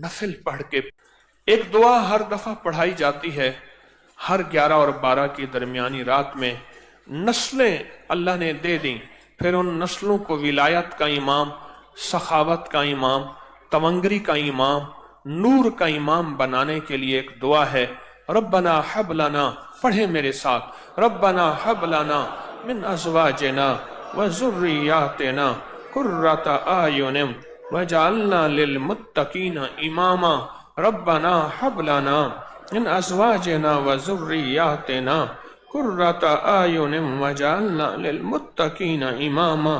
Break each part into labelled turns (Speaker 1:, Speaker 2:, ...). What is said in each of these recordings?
Speaker 1: नफिल पढ़ के। एक दुआ हर दफा पढ़ाई जाती है हर 11 और 12 की दरमियानी रात में। नस्लें अल्लाह ने दे दी, फिर उन नस्लों को विलायत का इमाम, सखावत का इमाम, तवंगरी का इमाम, नूर का इमाम बनाने के लिए एक दुआ है, रब्बना हब लना, पढ़े मेरे साथ, रब्बना हब लना मिन अज़वाजिना व ज़ुर्रियातिना कुर्रता आयुनिम वजअलना लिल मुत्तकीना इमामा, रब्बना हब लना मिन अज़वाजिना व ज़ुर्रियातिना कुर्रता आयुनिम वजअलना लिल मुत्तकीना इमामा,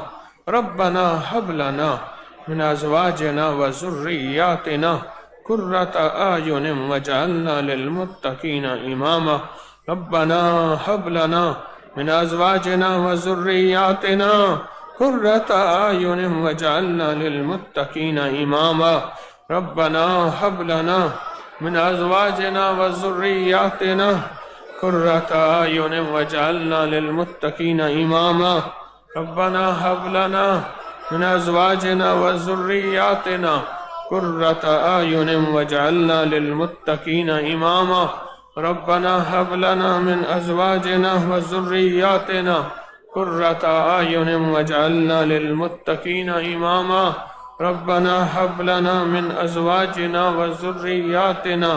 Speaker 1: रब्बना हब लना मिन अज़वाजिना व ज़ुर्रियातिना कुर्रता आयुनिम वजअलना लिल मुत्तकीना इमामा, रब्बना हब लना मिन अज़वाजिना व ज़ुर्रियातिना कुर्रता आयुनिम वजअलना लिल मुत्तकीना इमामा, रब्बना हब लना मिन अज़वाजिना व ज़ुर्रियातिना कुर्रता आयुनिम वजअलना लिल मुत्तकीना इमामा, रब्बना हब लना मिन अज़वाजिना व ज़ुर्रियातिना कुर्रता आयुनिम वजअलना लिल मुत्तकीना इमामा, रब्बना हब लना मिन अज़वाजिना व ज़ुर्रियातिना कुर्रता आयुनिम वजअलना लिल मुत्तकीना इमामा, रब्बना हब लना मिन अज़वाजिना व ज़ुर्रियातिना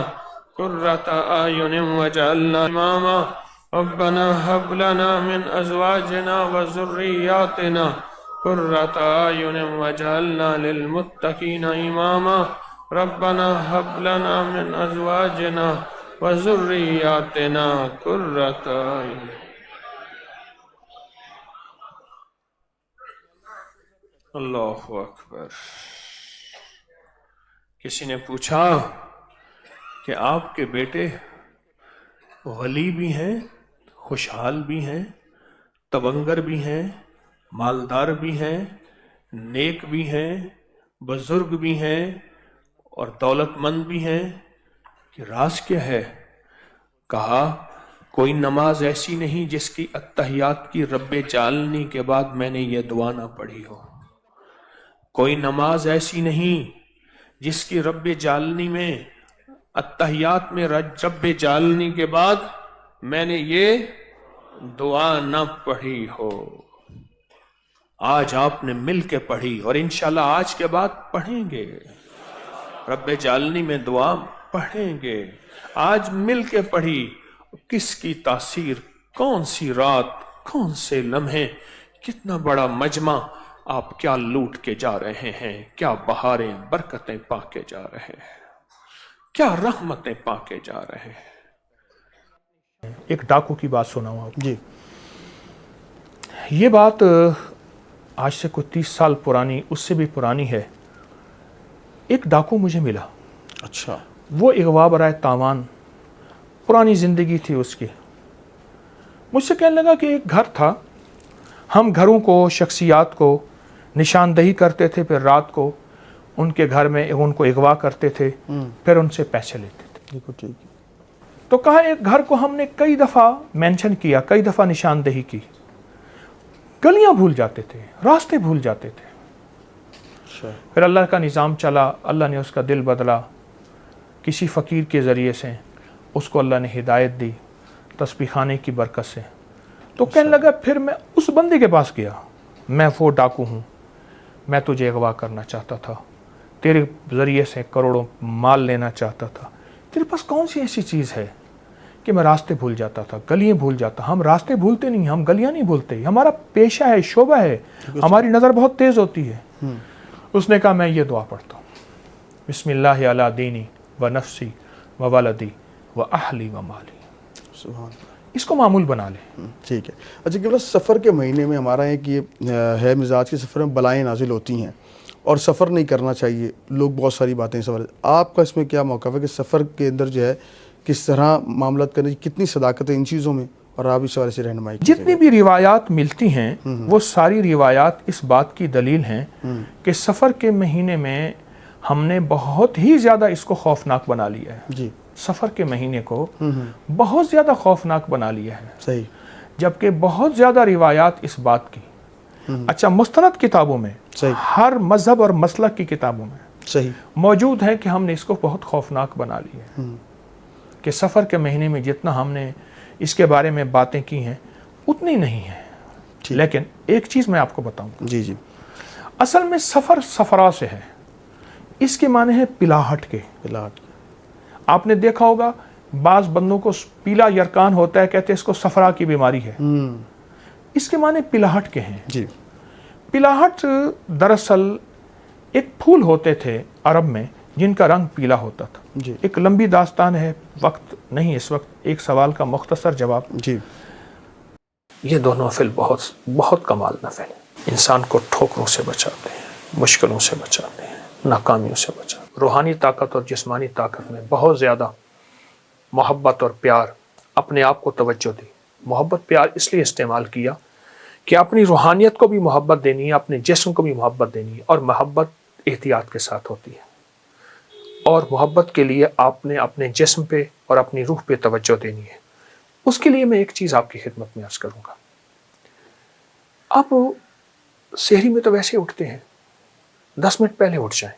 Speaker 1: कुर्रता आयुनिम वजअलना इमामा, रब्बना हब लना मिन अज़वाजिना व ज़ुर्रियातिना कुर्रता आयुनिम वजअलना लिल मुत्तकीना इमामा, रब्बना हब लना मिन अज़वाजिना व ज़ुर्रियातिना कुर्रता आयुनिम। अल्लाहु अकबर। किसी ने पूछा कि आपके बेटे वली भी हैं, खुशहाल भी हैं, तवंगर भी हैं, मालदार भी हैं, नेक भी हैं, बुजुर्ग भी हैं और दौलतमंद भी हैं, कि राज क्या है? कहा, कोई नमाज ऐसी नहीं जिसकी अत्तहियात की रब्बे जालनी के बाद मैंने ये दुआ ना पढ़ी हो। कोई नमाज ऐसी नहीं जिसकी रब्बे जालनी में, अत्तहियात में रब्बे जालनी के बाद मैंने ये दुआ न पढ़ी हो। आज आपने मिल के पढ़ी और इंशाल्लाह आज के बाद पढ़ेंगे, रब्बे जालनी में दुआ पढ़ेंगे। आज मिल के पढ़ी, किसकी तासीर, कौन सी रात, कौन से लम्हे, कितना बड़ा मजमा, आप क्या लूट के जा रहे हैं, क्या बहारें बरकतें पाके जा रहे हैं, क्या रहमतें पाके जा रहे हैं। एक डाकू की बात सुनाऊं आपको जी। ये बात आज से कोई 30 साल पुरानी, उससे भी पुरानी है। एक डाकू मुझे मिला। अच्छा। वो अगवा बराए तावान, पुरानी जिंदगी थी उसकी। मुझसे कहने लगा कि एक घर था, हम घरों को, शख्सियात को निशानदही करते थे, फिर रात को उनके घर में उनको अगवा करते थे, फिर उनसे पैसे लेते थे। ठीक है। तो कहा एक घर को हमने कई दफ़ा मेंशन किया, कई दफ़ा निशानदही की, गलियां भूल जाते थे, रास्ते भूल जाते थे। फिर अल्लाह का निज़ाम चला, अल्लाह ने उसका दिल बदला, किसी फ़कीर के ज़रिए से उसको अल्लाह ने हिदायत दी, तस्बीह खाने की बरकत से। तो कहने लगा, फिर मैं उस बंदे के पास गया, मैं वो डाकू हूँ, मैं तुझे अगवा करना चाहता था, तेरे ज़रिए से करोड़ों माल लेना चाहता था, तेरे पास कौन सी ऐसी चीज़ है कि मैं रास्ते भूल जाता था, गलियाँ भूल जाता। हम रास्ते भूलते नहीं, हम गलियाँ नहीं भूलते, हमारा पेशा है, शोबा है, हमारी नज़र बहुत तेज़ होती है। उसने कहा मैं ये दुआ पढ़ता हूँ, बिस्मिल्लाह अला दीनी व नफ्सी व वलदी व अहली व माली। सुभान, इसको मामूल बना ले।
Speaker 2: ठीक है। अच्छा, कि सफ़र के महीने में हमारा एक ये है मिजाज के सफ़र में बलाएँ नाजिल होती हैं और सफ़र नहीं करना चाहिए, लोग बहुत सारी बातें सवाल। आपका इसमें क्या मौक़िफ़ है कि सफ़र के अंदर जो है किस तरह मामलत करने की, कितनी सदाकत है इन चीज़ों में, और आप इस हवाले से रहनुमाई?
Speaker 1: जितनी भी रिवायात मिलती हैं वो सारी रिवायात इस बात की दलील हैं कि सफ़र के महीने में हमने बहुत ही ज़्यादा इसको खौफनाक बना लिया है जी। सफ़र के महीने को बहुत ज़्यादा खौफनाक बना लिया है।
Speaker 2: सही।
Speaker 1: जबकि बहुत ज़्यादा रिवायात इस बात की, अच्छा, मुस्तनद किताबों में, हर मजहब और मसलक की किताबों में
Speaker 2: صحیح
Speaker 1: موجود ہیں کہ ہم نے اس کو بہت خوفناک بنا لیا ہے کہ سفر کے مہینے میں جتنا ہم نے اس کے بارے میں باتیں کی ہیں اتنی نہیں ہیں. لیکن ایک چیز میں آپ کو بتاؤں،
Speaker 2: جی جی
Speaker 1: اصل میں سفر سفرا سے ہے. اس کے معنی ہے پلاہٹ کے. آپ نے دیکھا ہوگا بعض بندوں کو پیلا یرکان ہوتا ہے، کہتے ہیں اس کو سفرا کی بیماری ہے. اس کے معنی پلاہٹ کے ہیں.
Speaker 2: جی
Speaker 1: پلاہٹ دراصل ایک پھول ہوتے تھے عرب میں جن کا رنگ پیلا ہوتا تھا.
Speaker 2: جی
Speaker 1: ایک لمبی داستان ہے، وقت نہیں اس وقت. ایک سوال کا مختصر جواب.
Speaker 2: جی
Speaker 1: یہ دو نفل بہت کمال نفل ہیں. انسان کو ٹھوکروں سے بچاتے ہیں، مشکلوں سے بچاتے ہیں، ناکامیوں سے بچاتے ہیں. روحانی طاقت اور جسمانی طاقت میں بہت زیادہ محبت اور پیار، اپنے آپ کو توجہ دی. محبت پیار اس لیے استعمال کیا کہ اپنی روحانیت کو بھی محبت دینی ہے، اپنے جسم کو بھی محبت دینی ہے. اور محبت احتیاط کے ساتھ ہوتی ہے. اور محبت کے لیے آپ نے اپنے جسم پہ اور اپنی روح پہ توجہ دینی ہے. اس کے لیے میں ایک چیز آپ کی خدمت میں عرض کروں گا. آپ سحری میں تو ویسے اٹھتے ہیں، 10 منٹ پہلے اٹھ جائیں.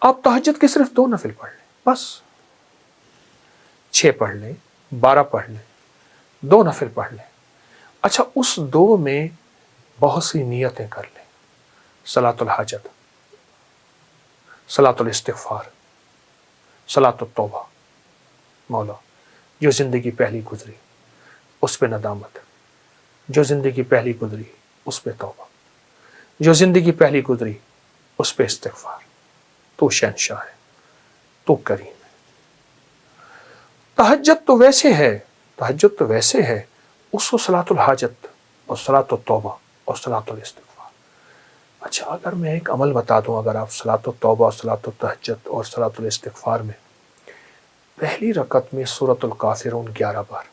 Speaker 1: آپ تہجد کے صرف 2 نفل پڑھ لیں، بس 6 پڑھ لیں، 12 پڑھ لیں، 2 نفل پڑھ لیں. اچھا اس 2 میں بہت سی نیتیں کر لیں. صلاۃ الحاجت، صلاۃ الاستغفار، صلاۃ التوبہ. مولا جو زندگی پہلی گزری اس پہ ندامت، جو زندگی پہلی گزری اس پہ توبہ، جو زندگی پہلی گزری اس پہ استغفار. تو شہنشاہ ہے، تو کریم ہے. تہجد تو ویسے ہے، اس کو صلاۃ الحاجت اور صلاۃ التوبہ اور صلاۃ الاستغفار. اچھا اگر میں ایک عمل بتا دوں، اگر آپ صلاۃ التوبہ اور صلاۃ التہجد اور صلاۃ الاستغفار میں پہلی رکعت میں سورۃ الکافرون 11 بار،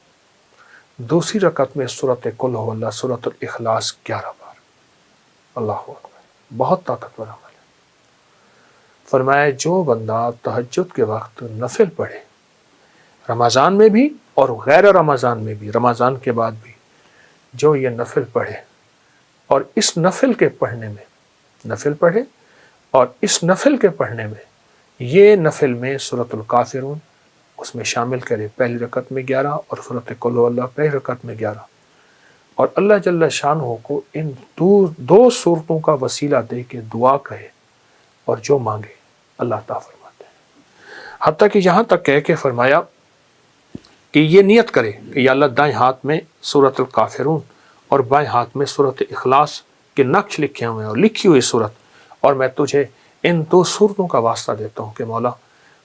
Speaker 1: دوسری رکعت میں سورۃ قل هو اللہ، سورۃ الاخلاص 11 بار. اللہ اکبر، بہت طاقتور عمل ہے. فرمایا جو بندہ تہجد کے وقت نفل پڑھے، رمضان میں بھی اور غیر رمضان میں بھی، رمضان کے بعد بھی، جو یہ نفل پڑھے اور اس نفل کے پڑھنے میں، نفل پڑھے اور اس نفل کے پڑھنے میں، یہ نفل میں سورۃ الکافرون اس میں شامل کرے، پہلی رکعت میں 11 اور سورۃ قل هو اللہ پہلی رکعت میں 11، اور اللہ جل شانہ کو ان 2 صورتوں کا وسیلہ دے کے دعا کہے اور جو مانگے اللہ تعالیٰ فرماتے ہیں. حتیٰ کہ یہاں تک کہہ کے فرمایا کہ یہ نیت کرے کہ یا اللہ دائیں ہاتھ میں سورۃ الکافرون اور بائیں ہاتھ میں سورۃ اخلاص کے نقش لکھے ہوئے ہیں اور لکھی ہوئی صورت، اور میں تجھے ان 2 صورتوں کا واسطہ دیتا ہوں کہ مولا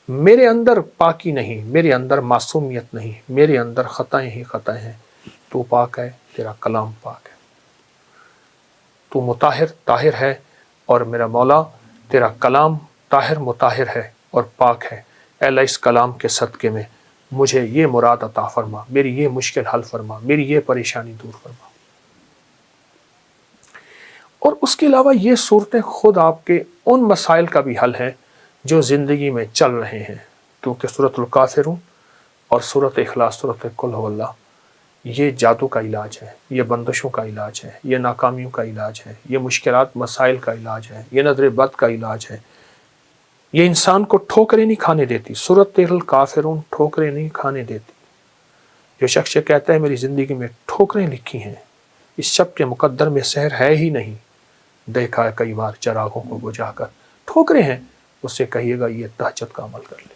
Speaker 1: میرے اندر پاکی نہیں، میرے اندر معصومیت نہیں، میرے اندر خطائیں ہی خطائیں ہیں. تو پاک ہے، تیرا کلام پاک ہے، تو مطہر طاہر ہے، اور میرا مولا تیرا کلام طاہر مطہر ہے اور پاک ہے. اے اللہ اس کلام کے صدقے میں مجھے یہ مراد عطا فرما، میری یہ مشکل حل فرما، میری یہ پریشانی دور فرما. اور اس کے علاوہ یہ صورتیں خود آپ کے ان مسائل کا بھی حل ہے جو زندگی میں چل رہے ہیں، کیونکہ سورۃ الکافرون اور سورۃ اخلاص، سورۃ قل هو اللہ، یہ جادو کا علاج ہے، یہ بندشوں کا علاج ہے، یہ ناکامیوں کا علاج ہے، یہ مشکلات مسائل کا علاج ہے، یہ نظر بد کا علاج ہے. یہ انسان کو ٹھوکریں نہیں کھانے دیتی. سورۃ الکافرون ٹھوکریں نہیں کھانے دیتی. جو شخص یہ کہتا ہے میری زندگی میں ٹھوکریں لکھی ہیں، اس شب کے مقدر میں سحر ہے ہی نہیں، دیکھا ہے کئی بار چراغوں کو بجھا کر ٹھوکریں ہیں، اس سے کہیے گا یہ تہجد کا عمل کر لے.